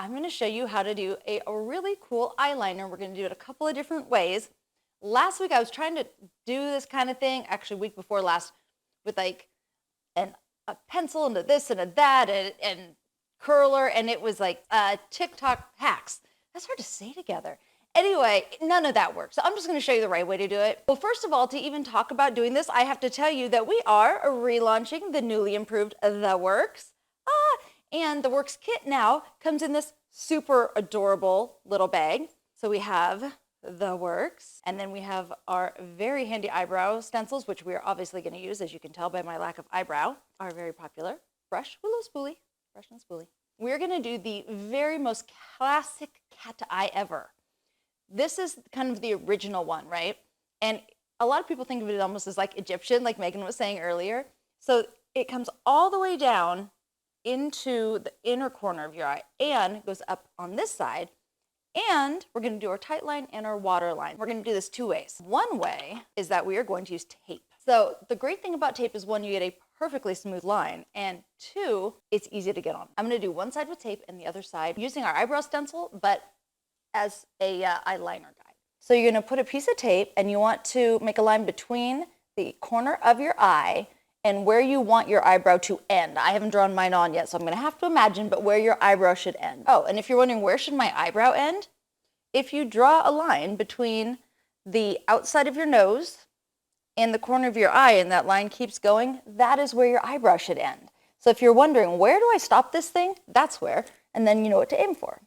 I'm going to show you how to do a really cool eyeliner. We're going to do it a couple of different ways. Last week I was trying to do this kind of thing, actually week before last, with like a pencil and a this and a that and curler, and it was like TikTok hacks. That's hard to say together. Anyway, none of that works. So I'm just going to show you the right way to do it. Well, first of all, to even talk about doing this, I have to tell you that we are relaunching the newly improved The Works. And the Works kit now comes in this super adorable little bag. So we have The Works, and then we have our very handy eyebrow stencils, which we are obviously going to use, as you can tell by my lack of eyebrow. Our very popular brush with a little spoolie, brush and spoolie. We're going to do the very most classic cat eye ever. This is kind of the original one, right? And a lot of people think of it almost as like Egyptian, like Megan was saying earlier. So it comes all the way down into the inner corner of your eye and goes up on this side. And we're going to do our tight line and our water line. We're going to do this two ways. One way is that we are going to use tape. So the great thing about tape is, one, you get a perfectly smooth line, and two, it's easy to get on. I'm going to do one side with tape and the other side using our eyebrow stencil, but as a eyeliner guide. So you're going to put a piece of tape, and you want to make a line between the corner of your eye and where you want your eyebrow to end. I haven't drawn mine on yet, so I'm going to have to imagine, but where your eyebrow should end. Oh, and if you're wondering where should my eyebrow end, if you draw a line between the outside of your nose and the corner of your eye, and that line keeps going, that is where your eyebrow should end. So if you're wondering, where do I stop this thing? That's where, and then you know what to aim for.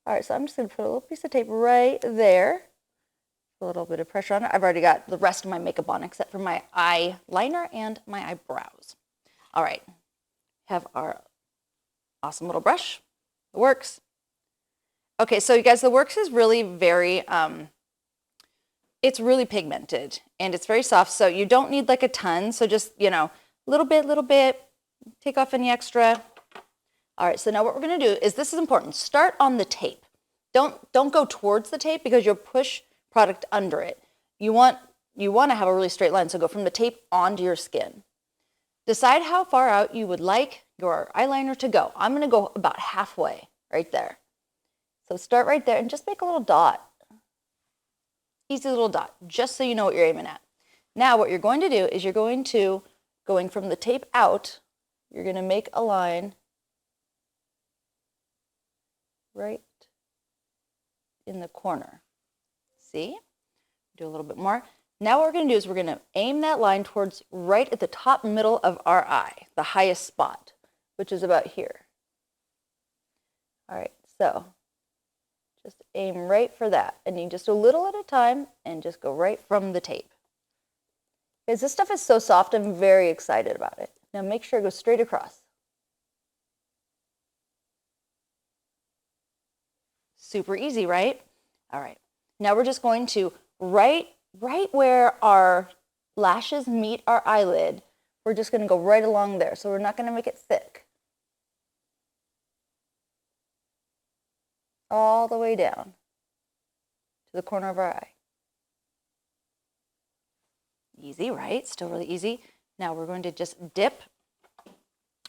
All right, so I'm just going to put a little piece of tape right there. A little bit of pressure on it. I've already got the rest of my makeup on except for my eyeliner and my eyebrows. All right, have our awesome little brush. The Works. Okay, so you guys, the Works is really very, it's really pigmented and it's very soft, so you don't need like a ton. So just, little bit, take off any extra. All right, so now what we're going to do is, this is important. Start on the tape. Don't go towards the tape because you'll push product under it. You want to have a really straight line, so go from the tape onto your skin. Decide how far out you would like your eyeliner to go. I'm going to go about halfway right there. So start right there and just make a little dot. Easy little dot, just so you know what you're aiming at. Now what you're going to do is, going from the tape out, you're going to make a line right in the corner. See? Do a little bit more. Now what we're going to do is we're going to aim that line towards right at the top middle of our eye, the highest spot, which is about here. All right, so just aim right for that. And you just do a little at a time and just go right from the tape. Because this stuff is so soft, I'm very excited about it. Now make sure it goes straight across. Super easy, right? All right. Now we're just going to, right where our lashes meet our eyelid, we're just going to go right along there. So we're not going to make it thick. All the way down to the corner of our eye. Easy, right? Still really easy. Now we're going to just dip.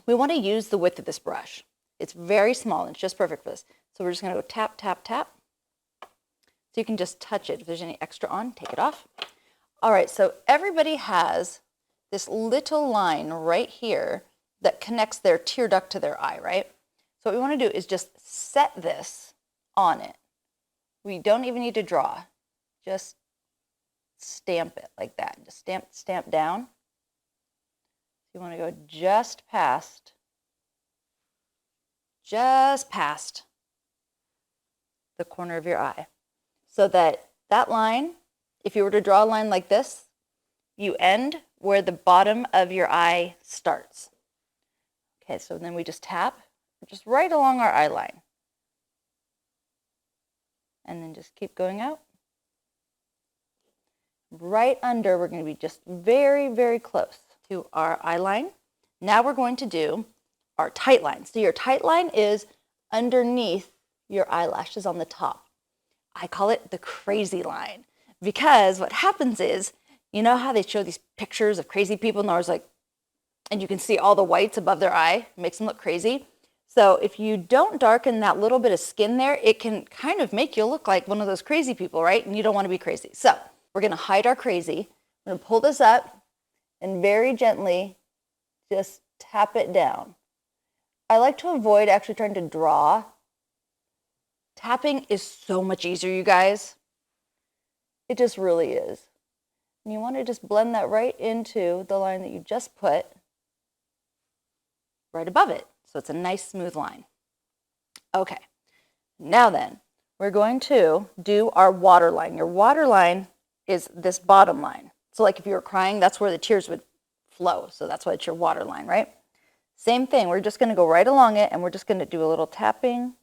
We want to use the width of this brush. It's very small and it's just perfect for this. So we're just going to go tap, tap, tap. So you can just touch it. If there's any extra on, take it off. All right, so everybody has this little line right here that connects their tear duct to their eye, right? So what we want to do is just set this on it. We don't even need to draw. Just stamp it like that. Just stamp down. You want to go just past the corner of your eye. So that line, if you were to draw a line like this, you end where the bottom of your eye starts. Okay, so then we just tap, just right along our eye line. And then just keep going out. Right under, we're going to be just very, very close to our eye line. Now we're going to do our tight line. So your tight line is underneath your eyelashes on the top. I call it the crazy line, because what happens is, you know how they show these pictures of crazy people and there's like, and you can see all the whites above their eye, it makes them look crazy. So if you don't darken that little bit of skin there, it can kind of make you look like one of those crazy people, right? And you don't want to be crazy. So we're going to hide our crazy. I'm going to pull this up and very gently just tap it down. I like to avoid actually trying to draw. Tapping is so much easier, you guys. It just really is. And you want to just blend that right into the line that you just put right above it. So it's a nice smooth line. Okay, now then, we're going to do our waterline. Your waterline is this bottom line. So like if you were crying, that's where the tears would flow. So that's why it's your waterline, right? Same thing, we're just gonna go right along it and we're just gonna do a little tapping.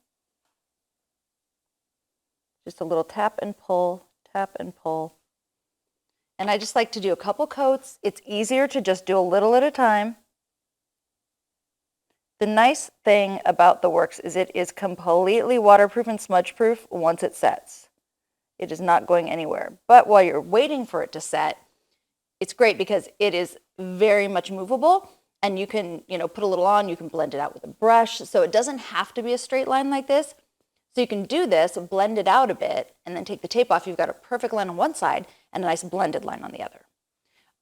Just a little tap and pull, tap and pull. And I just like to do a couple coats. It's easier to just do a little at a time. The nice thing about the Works is it is completely waterproof and smudge proof once it sets. It is not going anywhere. But while you're waiting for it to set, it's great because it is very much movable and you can, put a little on, you can blend it out with a brush. So it doesn't have to be a straight line like this. So you can do this, blend it out a bit, and then take the tape off. You've got a perfect line on one side and a nice blended line on the other.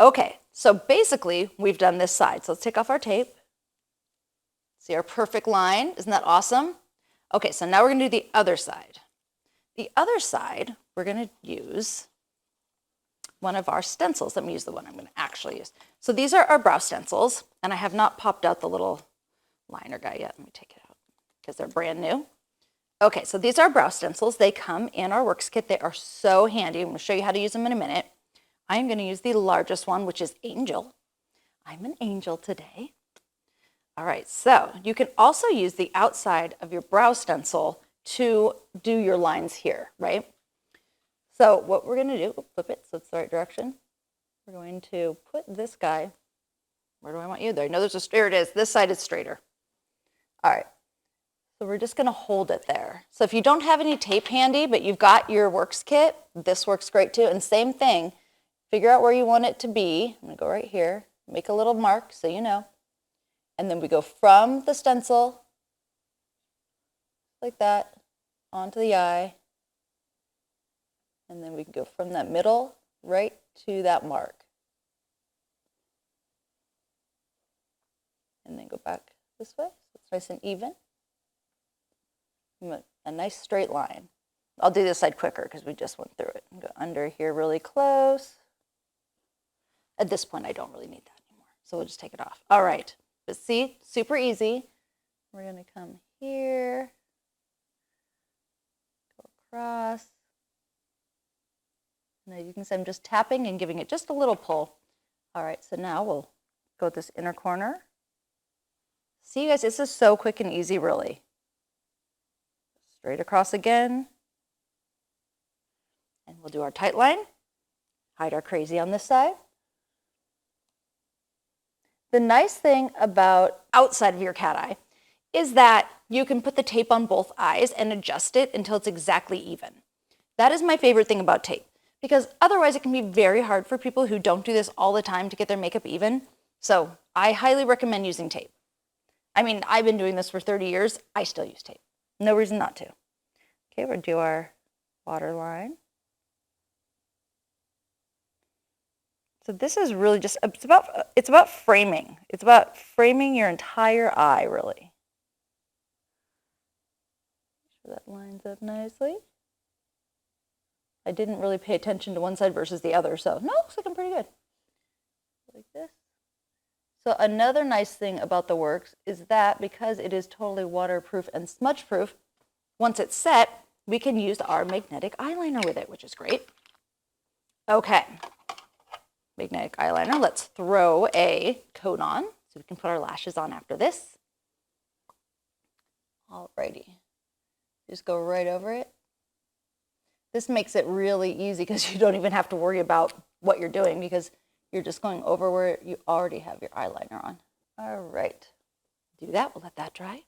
Okay, so basically we've done this side. So let's take off our tape. See our perfect line? Isn't that awesome? Okay, so now we're gonna do the other side. The other side, we're gonna use one of our stencils. Let me use the one I'm gonna actually use. So these are our brow stencils, and I have not popped out the little liner guy yet. Let me take it out because they're brand new. Okay, so these are brow stencils. They come in our Works kit. They are so handy. I'm gonna show you how to use them in a minute. I'm gonna use the largest one, which is Angel. I'm an angel today. All right, so you can also use the outside of your brow stencil to do your lines here, right? So what we're gonna do, flip it so it's the right direction. We're going to put this guy, where do I want you? There, no, there it is. This side is straighter. All right, so we're just gonna hold it there. So if you don't have any tape handy, but you've got your Works kit, this works great too. And same thing, figure out where you want it to be. I'm gonna go right here, make a little mark so you know. And then we go from the stencil, like that, onto the eye. And then we can go from that middle right to that mark. And then go back this way, so it's nice and even. A nice straight line. I'll do this side quicker because we just went through it. And go under here really close. At this point, I don't really need that anymore, so we'll just take it off. All right. But see, super easy. We're gonna come here, go across. Now you can see I'm just tapping and giving it just a little pull. All right, so now we'll go with this inner corner. See you guys, this is so quick and easy, really. Straight across again. And we'll do our tight line, hide our crazy on this side. The nice thing about outside of your cat eye is that you can put the tape on both eyes and adjust it until it's exactly even. That is my favorite thing about tape because otherwise it can be very hard for people who don't do this all the time to get their makeup even. So I highly recommend using tape. I mean, I've been doing this for 30 years. I still use tape. No reason not to. Okay, we'll do our waterline. So this is really just, it's about framing. It's about framing your entire eye, really. Make sure that lines up nicely. I didn't really pay attention to one side versus the other, so no, looks like I'm pretty good. Like this. So another nice thing about the Works is that because it is totally waterproof and smudge proof, once it's set, we can use our magnetic eyeliner with it, which is great. Okay. Magnetic eyeliner. Let's throw a coat on so we can put our lashes on after this. Alrighty. Just go right over it. This makes it really easy because you don't even have to worry about what you're doing because you're just going over where you already have your eyeliner on. All right. Do that. We'll let that dry.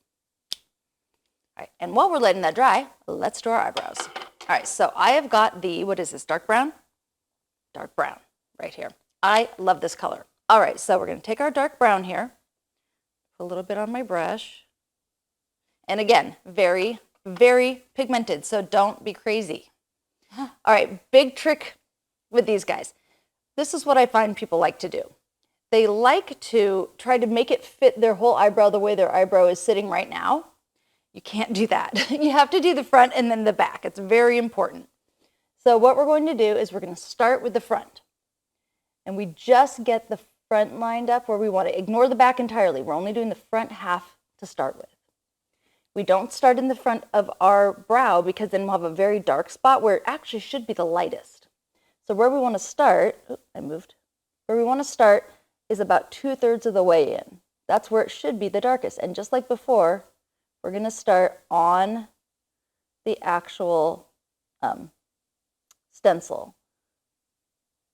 All right. And while we're letting that dry, let's do our eyebrows. All right. So I have got the, what is this, dark brown? Dark brown. Right here. I love this color. All right, so we're going to take our dark brown here, put a little bit on my brush, And again, very, very pigmented, so don't be crazy. All right, big trick with these guys. This is what I find people like to do. They like to try to make it fit their whole eyebrow the way their eyebrow is sitting right now. You can't do that. You have to do the front and then the back. It's very important. So what we're going to do is we're going to start with the front. And we just get the front lined up where we want to. Ignore the back entirely. We're only doing the front half to start with. We don't start in the front of our brow because then we'll have a very dark spot where it actually should be the lightest. So where we want to start, where we want to start is about 2/3 of the way in. That's where it should be the darkest. And just like before, we're going to start on the actual stencil.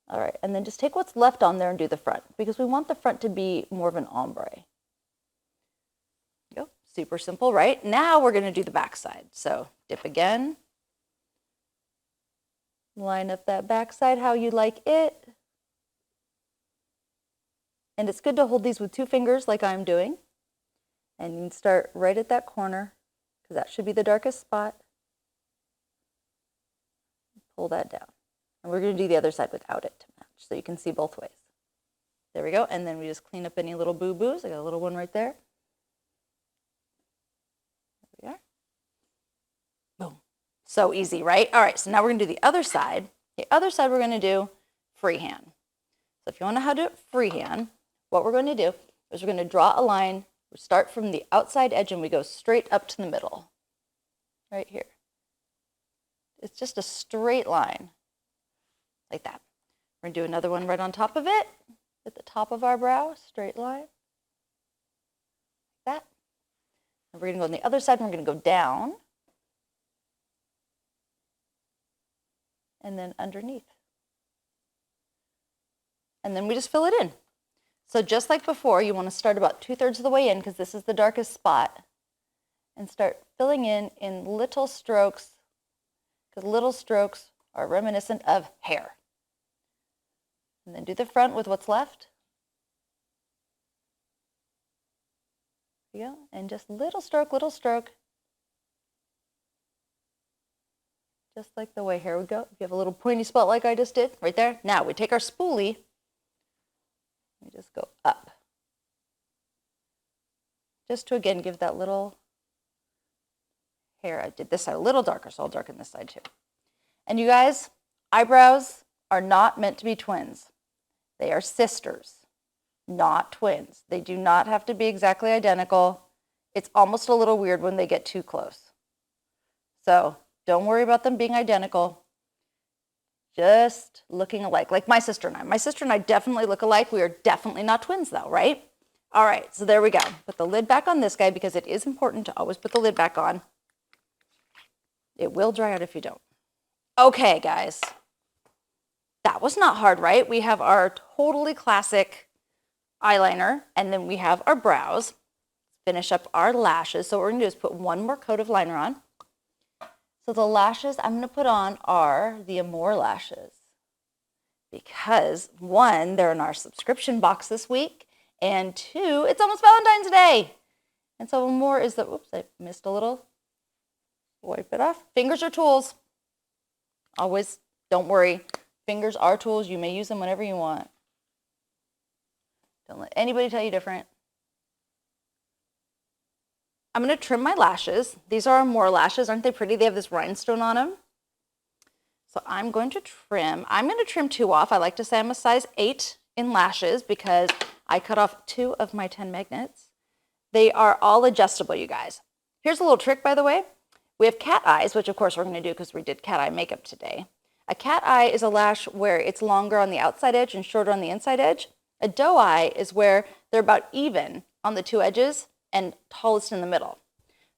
All right, and then just take what's left on there and do the front because we want the front to be more of an ombre. Go. Super simple, right? Now we're going to do the back side. So dip again. Line up that back side how you like it. And it's good to hold these with 2 fingers like I'm doing. And you can start right at that corner because that should be the darkest spot. Pull that down. And we're going to do the other side without it to match so you can see both ways. There we go. And then we just clean up any little boo-boos. I got a little one right there. There we are. Boom. So easy, right? All right, so now we're going to do the other side. The other side we're going to do freehand. So if you want to know how to do it freehand, what we're going to do is we're going to draw a line. We start from the outside edge and we go straight up to the middle. Right here. It's just a straight line. Like that. We're going to do another one right on top of it. At the top of our brow, straight line. Like that. And we're going to go on the other side and we're going to go down. And then underneath. And then we just fill it in. So just like before, you want to start about 2/3 of the way in because this is the darkest spot. And start filling in little strokes because little strokes are reminiscent of hair. And then do the front with what's left. There you go. And just little stroke, little stroke. Just like the way hair would go. If you have a little pointy spot like I just did, right there. Now we take our spoolie. We just go up. Just to, again, give that little hair. I did this side a little darker, so I'll darken this side too. And you guys, eyebrows are not meant to be twins. They are sisters, not twins. They do not have to be exactly identical. It's almost a little weird when they get too close. So don't worry about them being identical. Just looking alike, like my sister and I. My sister and I definitely look alike. We are definitely not twins though, right? All right, so there we go. Put the lid back on this guy because it is important to always put the lid back on. It will dry out if you don't. Okay, guys. That was not hard, right? We have our totally classic eyeliner, and then we have our brows. Finish up our lashes. So what we're going to do is put one more coat of liner on. So the lashes I'm going to put on are the Amore lashes. Because 1, they're in our subscription box this week, and 2, it's almost Valentine's Day. And so Amore is the, oops, I missed a little. Wipe it off. Fingers are tools. Always, don't worry. Fingers are tools. You may use them whenever you want. Don't let anybody tell you different. I'm going to trim my lashes. These are Amore lashes. Aren't they pretty? They have this rhinestone on them. So I'm going to trim. I'm going to trim 2 off. I like to say I'm a size 8 in lashes because I cut off 2 of my 10 magnets. They are all adjustable, you guys. Here's a little trick, by the way. We have cat eyes, which of course we're going to do because we did cat eye makeup today. A cat eye is a lash where it's longer on the outside edge and shorter on the inside edge. A doe eye is where they're about even on the 2 edges and tallest in the middle.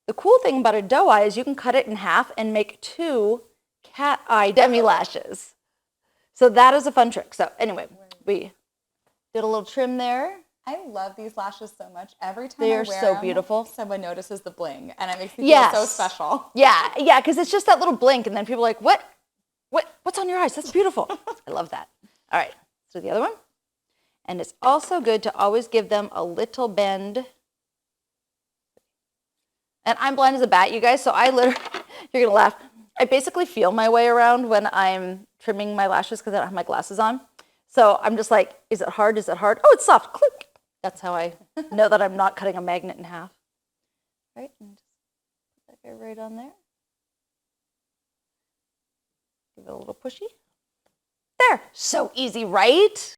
The cool thing about a doe eye is you can cut it in half and make 2 cat eye demi lashes. So that is a fun trick. So anyway, we did a little trim there. I love these lashes so much. Every time They're I wear so them, beautiful. Someone notices the bling, and it makes me feel so special. Yeah, because it's just that little blink, and then people are like, what's on your eyes? That's beautiful. I love that. All right, let's do the other one. And it's also good to always give them a little bend. And I'm blind as a bat, you guys, so I literally, you're going to laugh. I basically feel my way around when I'm trimming my lashes because I don't have my glasses on. So I'm just like, is it hard? Is it hard? Oh, it's soft. Click. That's how I know that I'm not cutting a magnet in half. Right? And just put that guy right on there. Give it a little pushy. There. So easy, right?